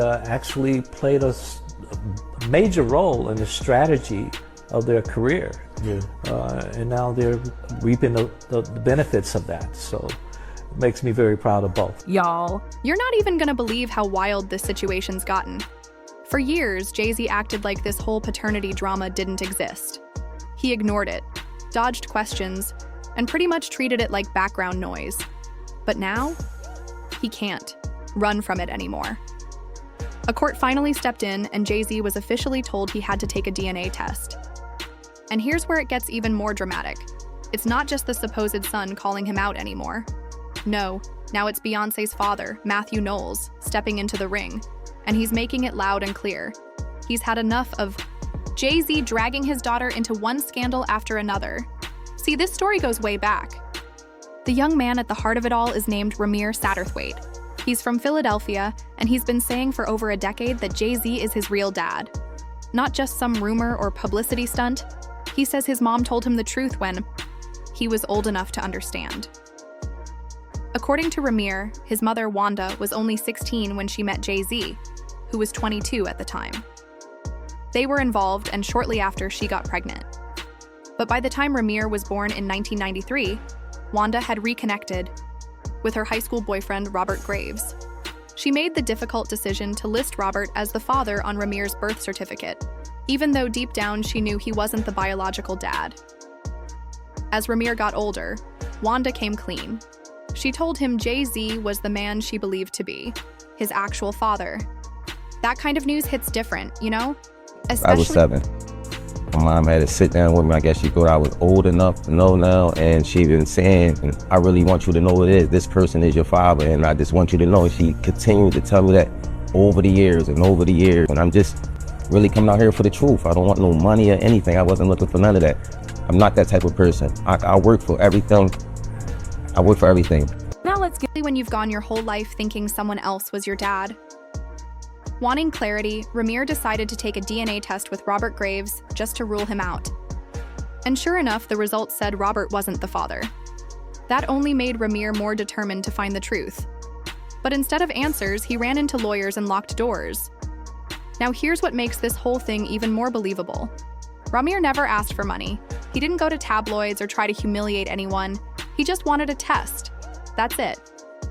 actually played a major role in the strategy of their career. Yeah. And now they're reaping the benefits of that. So it makes me very proud of both. Y'all, you're not even gonna believe how wild this situation's gotten. For years, Jay-Z acted like this whole paternity drama didn't exist. He ignored it, dodged questions, and pretty much treated it like background noise. But now, he can't run from it anymore. A court finally stepped in, and Jay-Z was officially told he had to take a DNA test. And here's where it gets even more dramatic. It's not just the supposed son calling him out anymore. No, now it's Beyonce's father, Matthew Knowles, stepping into the ring, and he's making it loud and clear. He's had enough of Jay-Z dragging his daughter into one scandal after another. See, this story goes way back. The young man at the heart of it all is named Ramir Satterthwaite. He's from Philadelphia, and he's been saying for over a decade that Jay-Z is his real dad. Not just some rumor or publicity stunt. He says his mom told him the truth when he was old enough to understand. According to Ramir, his mother, Wanda, was only 16 when she met Jay-Z, who was 22 at the time. They were involved, and shortly after, she got pregnant. But by the time Ramir was born in 1993, Wanda had reconnected with her high school boyfriend, Robert Graves. She made the difficult decision to list Robert as the father on Ramir's birth certificate, even though deep down she knew he wasn't the biological dad. As Ramir got older, Wanda came clean. She told him Jay-Z was the man she believed to be, his actual father. That kind of news hits different, you know? I was 7. My mom had to sit down with me. I guess she thought I was old enough to know now, and she been saying, I really want you to know it is. This person is your father, and I just want you to know. She continued to tell me that over the years and over the years, and I'm just really coming out here for the truth. I don't want no money or anything. I wasn't looking for none of that. I'm not that type of person. I work for everything. I work for everything. Now let's get when you've gone your whole life thinking someone else was your dad. Wanting clarity, Ramir decided to take a DNA test with Robert Graves just to rule him out. And sure enough, the results said Robert wasn't the father. That only made Ramir more determined to find the truth. But instead of answers, he ran into lawyers and locked doors. Now here's what makes this whole thing even more believable. Ramir never asked for money. He didn't go to tabloids or try to humiliate anyone. He just wanted a test. That's it.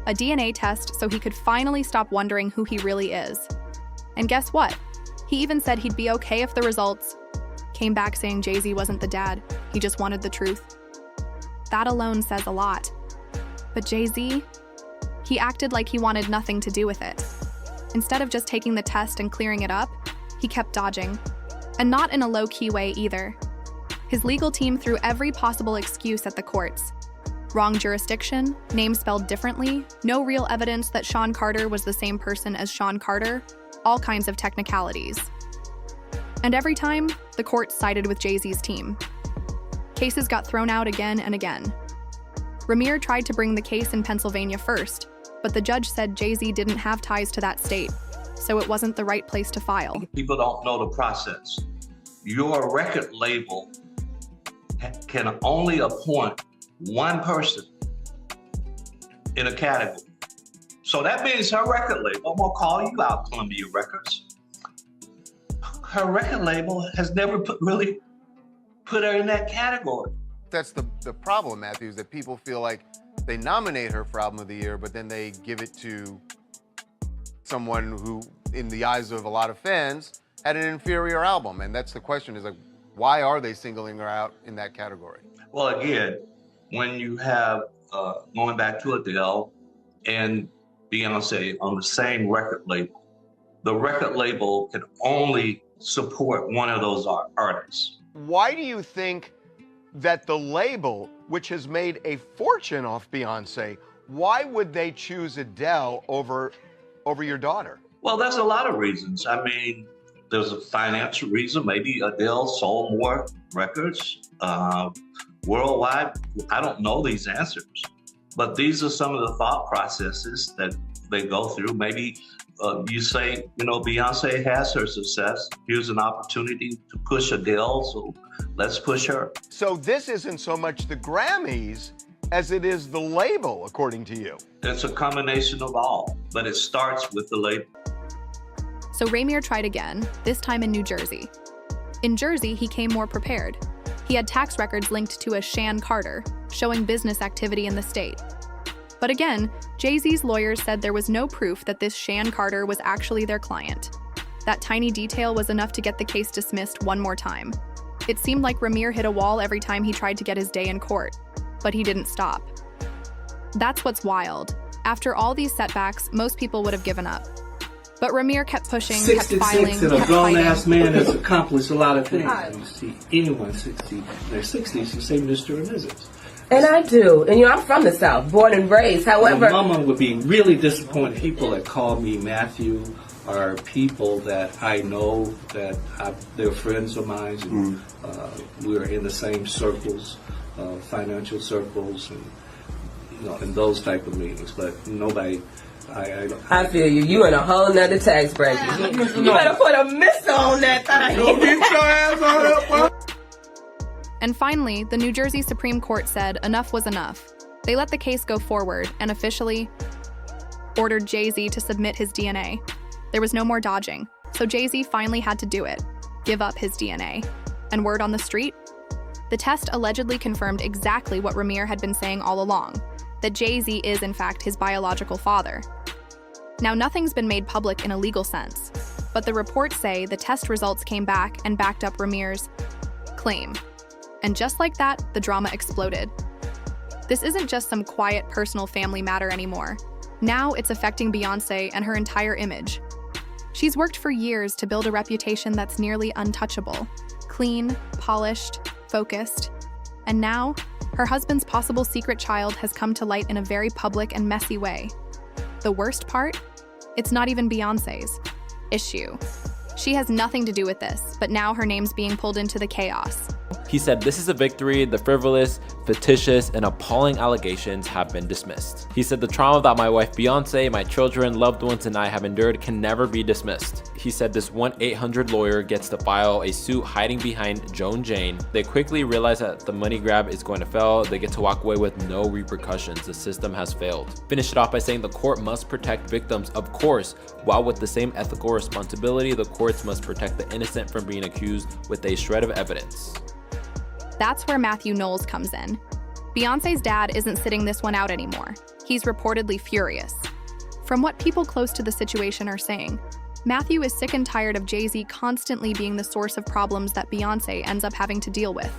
A DNA test so he could finally stop wondering who he really is. And guess what? He even said he'd be okay if the results came back saying Jay-Z wasn't the dad. He just wanted the truth. That alone says a lot. But Jay-Z, he acted like he wanted nothing to do with it. Instead of just taking the test and clearing it up, he kept dodging. And not in a low-key way either. His legal team threw every possible excuse at the courts. Wrong jurisdiction, name spelled differently, no real evidence that Sean Carter was the same person as Sean Carter, all kinds of technicalities. And every time, the court sided with Jay-Z's team. Cases got thrown out again and again. Ramir tried to bring the case in Pennsylvania first, but the judge said Jay-Z didn't have ties to that state, so it wasn't the right place to file. People don't know the process. Your record label can only appoint one person in a category. So that means her record label, I'm gonna call you out, Columbia Records. Her record label has never really put her in that category. That's the problem, Matthew, is that people feel like they nominate her for Album of the Year, but then they give it to someone who, in the eyes of a lot of fans, had an inferior album. And that's the question, is like, why are they singling her out in that category? Well, again, when you have, going back to Adele and Beyonce on the same record label, the record label can only support one of those artists. Why do you think that the label, which has made a fortune off Beyonce, why would they choose Adele over your daughter? Well, there's a lot of reasons. I mean, there's a financial reason. Maybe Adele sold more records worldwide. I don't know these answers, but these are some of the thought processes that they go through. Maybe you say, you know, Beyonce has her success. Here's an opportunity to push Adele, so let's push her. So this isn't so much the Grammys as it is the label, according to you. It's a combination of all, but it starts with the label. So Ramir tried again, this time in New Jersey. In Jersey, he came more prepared. He had tax records linked to a Shan Carter, showing business activity in the state. But again, Jay-Z's lawyers said there was no proof that this Shan Carter was actually their client. That tiny detail was enough to get the case dismissed one more time. It seemed like Ramir hit a wall every time he tried to get his day in court, but he didn't stop. That's what's wild. After all these setbacks, most people would have given up. But Ramir kept pushing, kept filing, and a kept grown-ass fighting. man has accomplished a lot of things. You see anyone 60 in their 60s, you say Mr. and Mrs. And I do. And I'm from the South, born and raised. However, My mama would be really disappointed. People that call me Matthew are people that I know that they're friends of mine. And, we're in the same circles, financial circles, and in those type of meetings. But nobody. I feel you. You in a whole nother tax bracket. You better put a missile on that thing. Go get your ass on up. And finally, the New Jersey Supreme Court said enough was enough. They let the case go forward and officially ordered Jay-Z to submit his DNA. There was no more dodging, so Jay-Z finally had to do it, give up his DNA. And word on the street? The test allegedly confirmed exactly what Ramir had been saying all along, that Jay-Z is in fact his biological father. Now, nothing's been made public in a legal sense, but the reports say the test results came back and backed up Ramir's claim. And just like that, the drama exploded. This isn't just some quiet personal family matter anymore. Now it's affecting Beyonce and her entire image. She's worked for years to build a reputation that's nearly untouchable, clean, polished, focused. And now, her husband's possible secret child has come to light in a very public and messy way. The worst part? It's not even Beyonce's issue. She has nothing to do with this, but now her name's being pulled into the chaos. He said, "This is a victory. The frivolous, fictitious, and appalling allegations have been dismissed." He said, "The trauma that my wife Beyonce, my children, loved ones, and I have endured can never be dismissed." He said this 1-800 lawyer gets to file a suit hiding behind Joan Jane. They quickly realize that the money grab is going to fail. They get to walk away with no repercussions. The system has failed. Finished it off by saying the court must protect victims, of course, while with the same ethical responsibility, the courts must protect the innocent from being accused with a shred of evidence. That's where Matthew Knowles comes in. Beyonce's dad isn't sitting this one out anymore. He's reportedly furious. From what people close to the situation are saying, Matthew is sick and tired of Jay-Z constantly being the source of problems that Beyonce ends up having to deal with.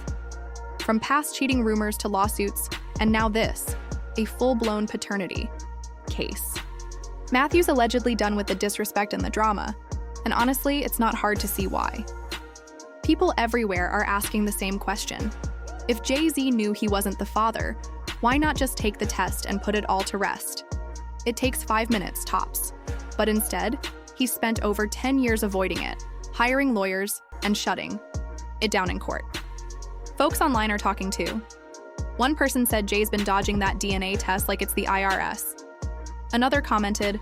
From past cheating rumors to lawsuits, and now this, a full-blown paternity case. Matthew's allegedly done with the disrespect and the drama, and honestly, it's not hard to see why. People everywhere are asking the same question. If Jay-Z knew he wasn't the father, why not just take the test and put it all to rest? It takes 5 minutes tops. But instead, he spent over 10 years avoiding it, hiring lawyers, and shutting it down in court. Folks online are talking too. One person said Jay's been dodging that DNA test like it's the IRS. Another commented,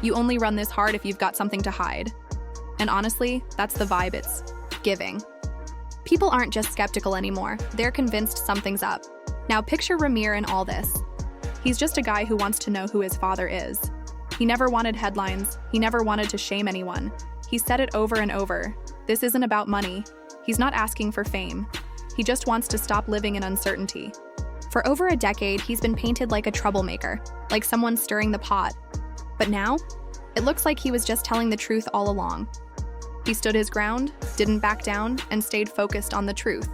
"You only run this hard if you've got something to hide." And honestly, that's the vibe it's giving. People aren't just skeptical anymore, they're convinced something's up. Now picture Ramir in all this. He's just a guy who wants to know who his father is. He never wanted headlines, he never wanted to shame anyone. He said it over and over. This isn't about money. He's not asking for fame. He just wants to stop living in uncertainty. For over a decade, he's been painted like a troublemaker, like someone stirring the pot. But now, it looks like he was just telling the truth all along. He stood his ground, didn't back down, and stayed focused on the truth.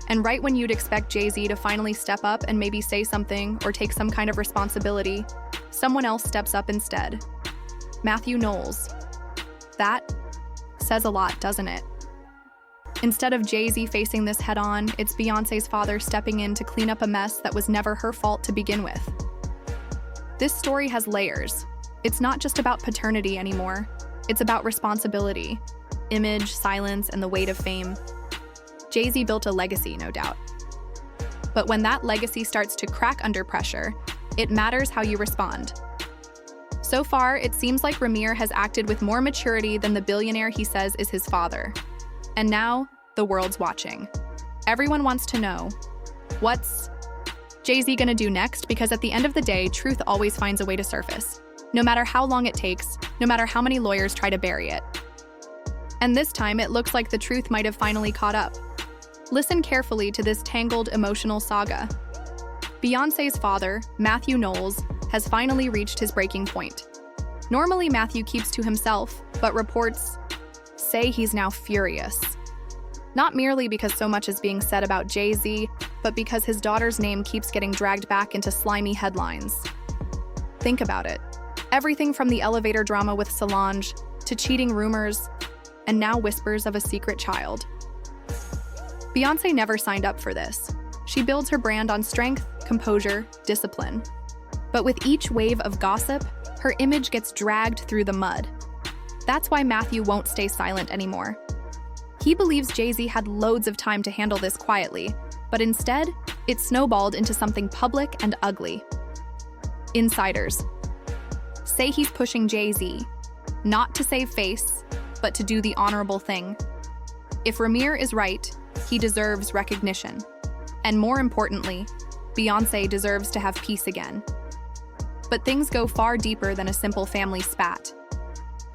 And right when you'd expect Jay-Z to finally step up and maybe say something or take some kind of responsibility, someone else steps up instead. Matthew Knowles. That says a lot, doesn't it? Instead of Jay-Z facing this head-on, it's Beyonce's father stepping in to clean up a mess that was never her fault to begin with. This story has layers. It's not just about paternity anymore. It's about responsibility, image, silence, and the weight of fame. Jay-Z built a legacy, no doubt. But when that legacy starts to crack under pressure, it matters how you respond. So far, it seems like Ramir has acted with more maturity than the billionaire he says is his father. And now, the world's watching. Everyone wants to know, what's Jay-Z gonna do next? Because at the end of the day, truth always finds a way to surface. no matter how long it takes, no matter how many lawyers try to bury it. And this time, it looks like the truth might have finally caught up. Listen carefully to this tangled emotional saga. Beyonce's father, Matthew Knowles, has finally reached his breaking point. Normally, Matthew keeps to himself, but reports say he's now furious. Not merely because so much is being said about Jay-Z, but because his daughter's name keeps getting dragged back into slimy headlines. Think about it. Everything from the elevator drama with Solange, to cheating rumors, and now whispers of a secret child. Beyonce never signed up for this. She builds her brand on strength, composure, discipline. But with each wave of gossip, her image gets dragged through the mud. That's why Matthew won't stay silent anymore. He believes Jay-Z had loads of time to handle this quietly, but instead, it snowballed into something public and ugly. Insiders say he's pushing Jay-Z, not to save face, but to do the honorable thing. If Ramir is right, he deserves recognition. And more importantly, Beyonce deserves to have peace again. But things go far deeper than a simple family spat.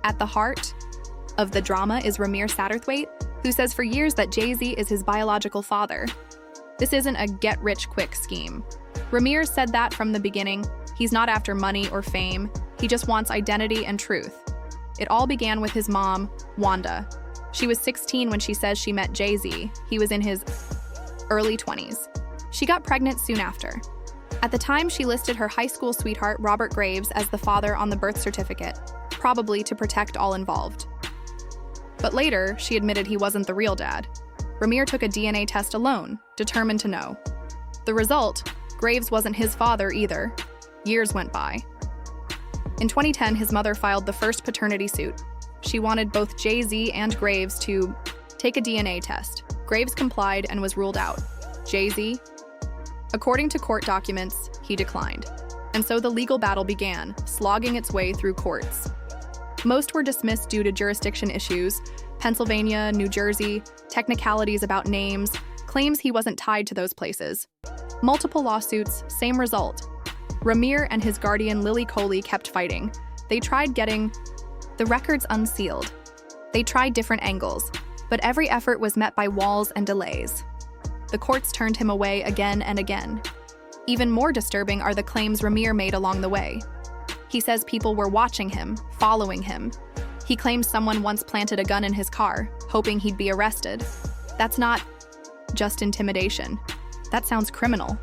At the heart of the drama is Ramir Satterthwaite, who says for years that Jay-Z is his biological father. This isn't a get-rich-quick scheme. Ramir said that from the beginning. He's not after money or fame. He just wants identity and truth. It all began with his mom, Wanda. She was 16 when she says she met Jay-Z. He was in his early 20s. She got pregnant soon after. At the time, she listed her high school sweetheart, Robert Graves, as the father on the birth certificate, probably to protect all involved. But later, she admitted he wasn't the real dad. Ramir took a DNA test alone, determined to know. The result, Graves wasn't his father either. Years went by. In 2010, his mother filed the first paternity suit. She wanted both Jay-Z and Graves to take a DNA test. Graves complied and was ruled out. Jay-Z? According to court documents, he declined. And so the legal battle began, slogging its way through courts. Most were dismissed due to jurisdiction issues, Pennsylvania, New Jersey, technicalities about names, claims he wasn't tied to those places. Multiple lawsuits, same result. Ramir and his guardian Lily Coley kept fighting. They tried getting the records unsealed. They tried different angles, but every effort was met by walls and delays. The courts turned him away again and again. Even more disturbing are the claims Ramir made along the way. He says people were watching him, following him. He claims someone once planted a gun in his car, hoping he'd be arrested. That's not just intimidation. That sounds criminal.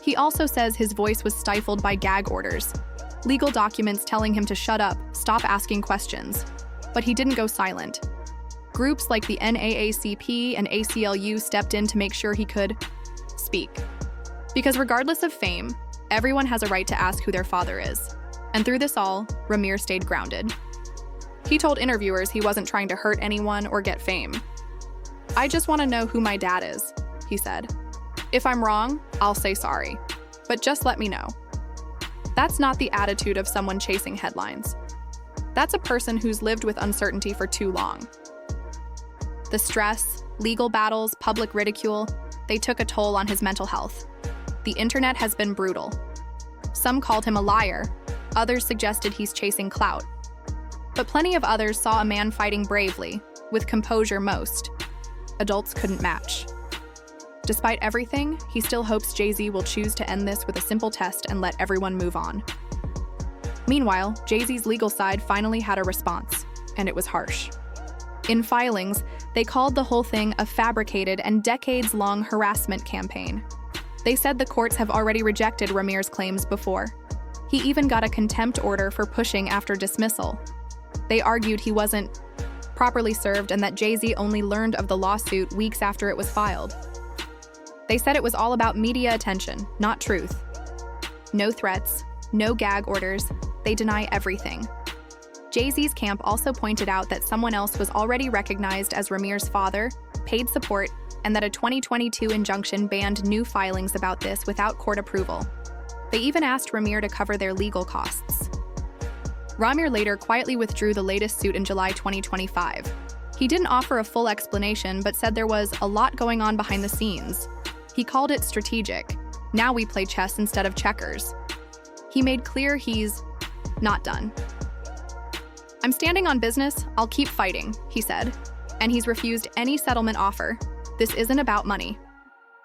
He also says his voice was stifled by gag orders, legal documents telling him to shut up, stop asking questions. But he didn't go silent. Groups like the NAACP and ACLU stepped in to make sure he could speak. Because regardless of fame, everyone has a right to ask who their father is. And through this all, Ramir stayed grounded. He told interviewers he wasn't trying to hurt anyone or get fame. "I just want to know who my dad is," he said. "If I'm wrong, I'll say sorry. But just let me know." That's not the attitude of someone chasing headlines. That's a person who's lived with uncertainty for too long. The stress, legal battles, public ridicule, they took a toll on his mental health. The internet has been brutal. Some called him a liar. Others suggested he's chasing clout. But plenty of others saw a man fighting bravely, with composure most. Adults couldn't match. Despite everything, he still hopes Jay-Z will choose to end this with a simple test and let everyone move on. Meanwhile, Jay-Z's legal side finally had a response, and it was harsh. In filings, they called the whole thing a fabricated and decades-long harassment campaign. They said the courts have already rejected Ramir's claims before. He even got a contempt order for pushing after dismissal. They argued he wasn't properly served and that Jay-Z only learned of the lawsuit weeks after it was filed. They said it was all about media attention, not truth. No threats, no gag orders, they deny everything. Jay-Z's camp also pointed out that someone else was already recognized as Ramir's father, paid support, and that a 2022 injunction banned new filings about this without court approval. They even asked Ramir to cover their legal costs. Ramir later quietly withdrew the latest suit in July 2025. He didn't offer a full explanation, but said there was a lot going on behind the scenes. He called it strategic. Now we play chess instead of checkers. He made clear he's not done. "I'm standing on business, I'll keep fighting," he said. And he's refused any settlement offer. This isn't about money.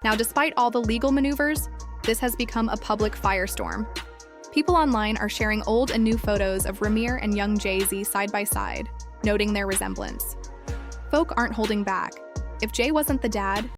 Now, despite all the legal maneuvers, this has become a public firestorm. People online are sharing old and new photos of Ramir and young Jay-Z side by side, noting their resemblance. Folk aren't holding back. If Jay wasn't the dad,